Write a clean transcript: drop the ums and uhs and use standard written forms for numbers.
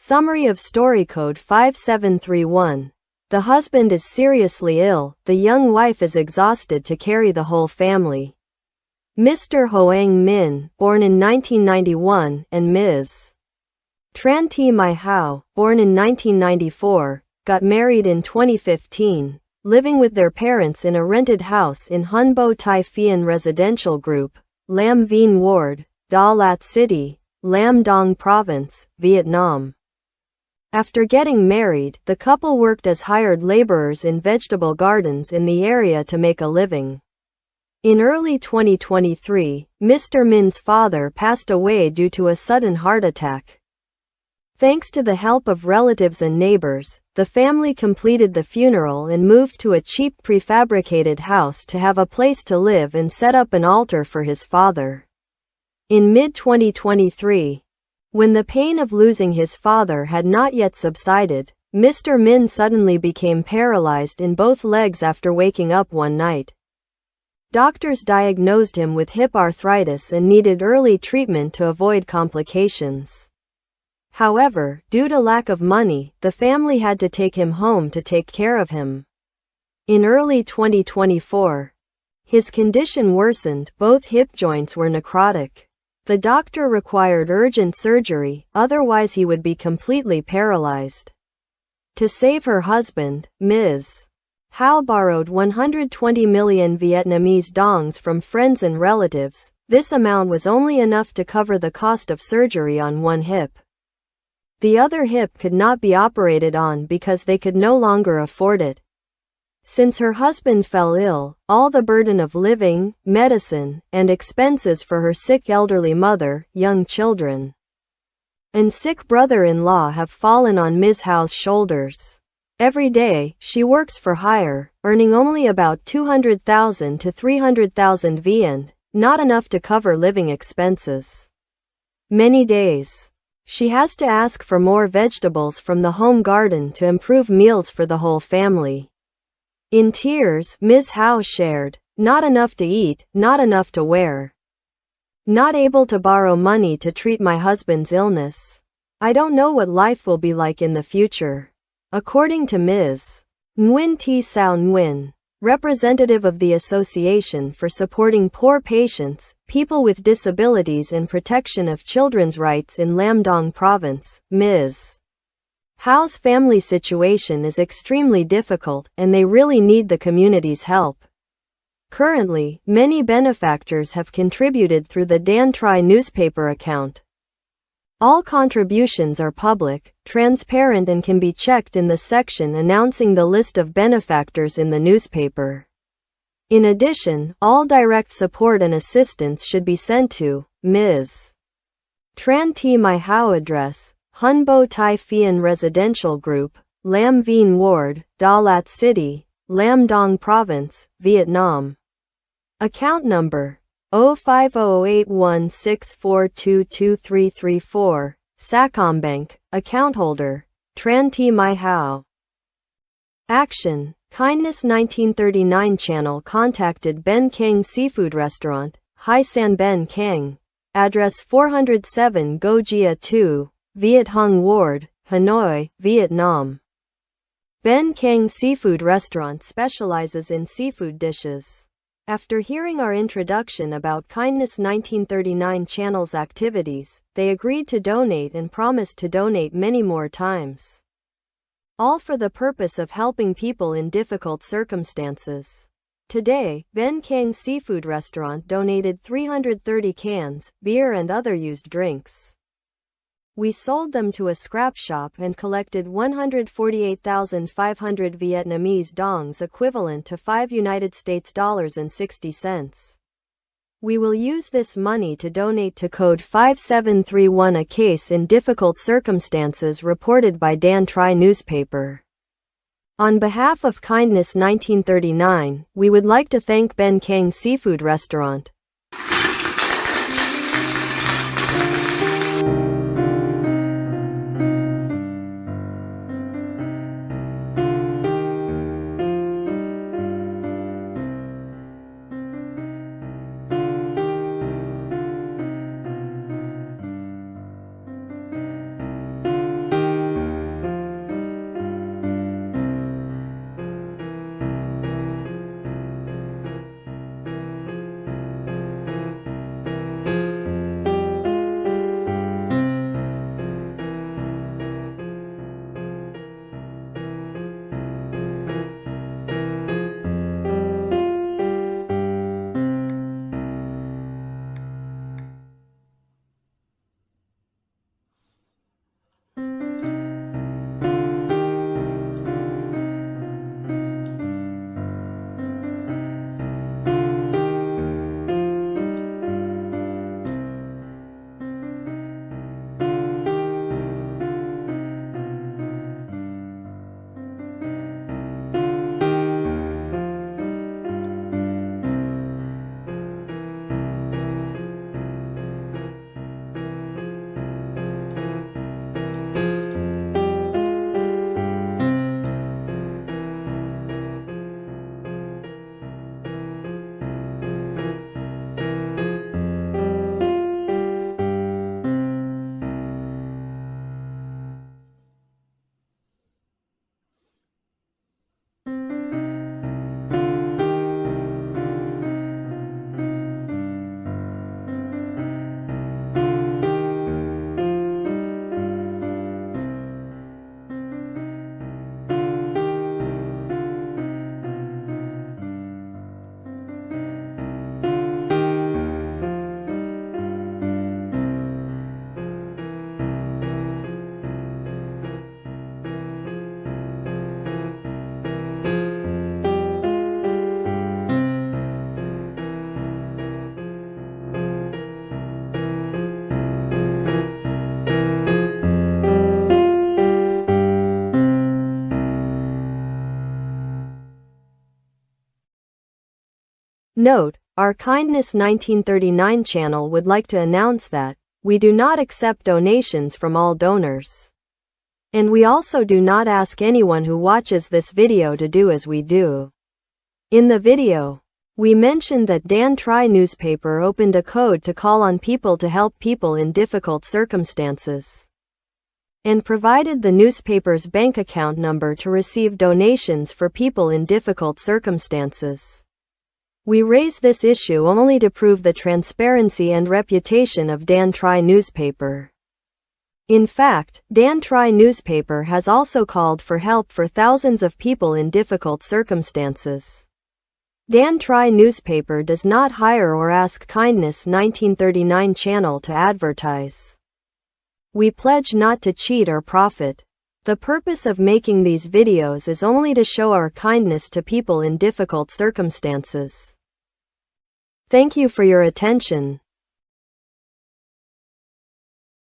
Summary of Story Code 5731. The husband is seriously ill, the young wife is exhausted to carry the whole family. Mr. Hoang Minh, born in 1991, and Ms. Tran Thi My Hao, born in 1994, got married in 2015, living with their parents in a rented house in Hon Bo Thai Phien residential group, Lam Vien Ward, Da Lat City, Lam Dong Province, Vietnam. After getting married, the couple worked as hired laborers in vegetable gardens in the area to make a living. In early 2023, Mr. Minh's father passed away due to a sudden heart attack. Thanks to the help of relatives and neighbors, the family completed the funeral and moved to a cheap prefabricated house to have a place to live and set up an altar for his father. In mid-2023, when the pain of losing his father had not yet subsided, Mr. Minh suddenly became paralyzed in both legs after waking up one night. Doctors diagnosed him with hip arthritis and needed early treatment to avoid complications. However, due to lack of money, the family had to take him home to take care of him. In early 2024, his condition worsened, both hip joints were necrotic. The doctor required urgent surgery, otherwise he would be completely paralyzed. To save her husband, Ms. Hao borrowed 120 million Vietnamese dongs from friends and relatives. This amount was only enough to cover the cost of surgery on one hip. The other hip could not be operated on because they could no longer afford it. Since her husband fell ill, all the burden of living, medicine, and expenses for her sick elderly mother, young children, and sick brother-in-law have fallen on Ms. Hao's shoulders. Every day, she works for hire, earning only about 200,000 to 300,000 Vien, not enough to cover living expenses. Many days, she has to ask for more vegetables from the home garden to improve meals for the whole family. In tears, Ms. Hao shared, "Not enough to eat, not enough to wear. Not able to borrow money to treat my husband's illness. I don't know what life will be like in the future." According to Ms. Nguyen T. Sao Nguyen, representative of the Association for Supporting Poor Patients, People with Disabilities and Protection of Children's Rights in Lam Dong Province, Ms. Hao's family situation is extremely difficult, and they really need the community's help. Currently, many benefactors have contributed through the Dan Tri newspaper account. All contributions are public, transparent and can be checked in the section announcing the list of benefactors in the newspaper. In addition, all direct support and assistance should be sent to Ms. Tran Thi My Hao address, Hon Bo Thai Phien Residential Group, Lam Vien Ward, Da Lat City, Lam Dong Province, Vietnam. Account number 05008164223334, Sacombank, account holder, Tran Thi My Hao. Action: Kindness 1939 channel contacted Ben Keng Seafood Restaurant, Hai San Ben Keng, address 407 Go Gia 2, Viet Hung Ward, Hanoi, Vietnam. Ben Keng Seafood Restaurant specializes in seafood dishes. After hearing our introduction about Kindness 1939 channel's activities, they agreed to donate and promised to donate many more times. All for the purpose of helping people in difficult circumstances. Today, Ben Keng Seafood Restaurant donated 330 cans, beer and other used drinks. We sold them to a scrap shop and collected 148,500 Vietnamese dongs equivalent to $5.60. We will use this money to donate to Code 5731, a case in difficult circumstances reported by Dan Tri newspaper. On behalf of Kindness 1939, we would like to thank Ben Keng Seafood Restaurant. Note, our Kindness 1939 channel would like to announce that we do not accept donations from all donors. And we also do not ask anyone who watches this video to do as we do. In the video, we mentioned that Dan Tri newspaper opened a code to call on people to help people in difficult circumstances, and provided the newspaper's bank account number to receive donations for people in difficult circumstances. We raise this issue only to prove the transparency and reputation of Dan Tri newspaper. In fact, Dan Tri newspaper has also called for help for thousands of people in difficult circumstances. Dan Tri newspaper does not hire or ask Kindness 1939 channel to advertise. We pledge not to cheat or profit. The purpose of making these videos is only to show our kindness to people in difficult circumstances. Thank you for your attention.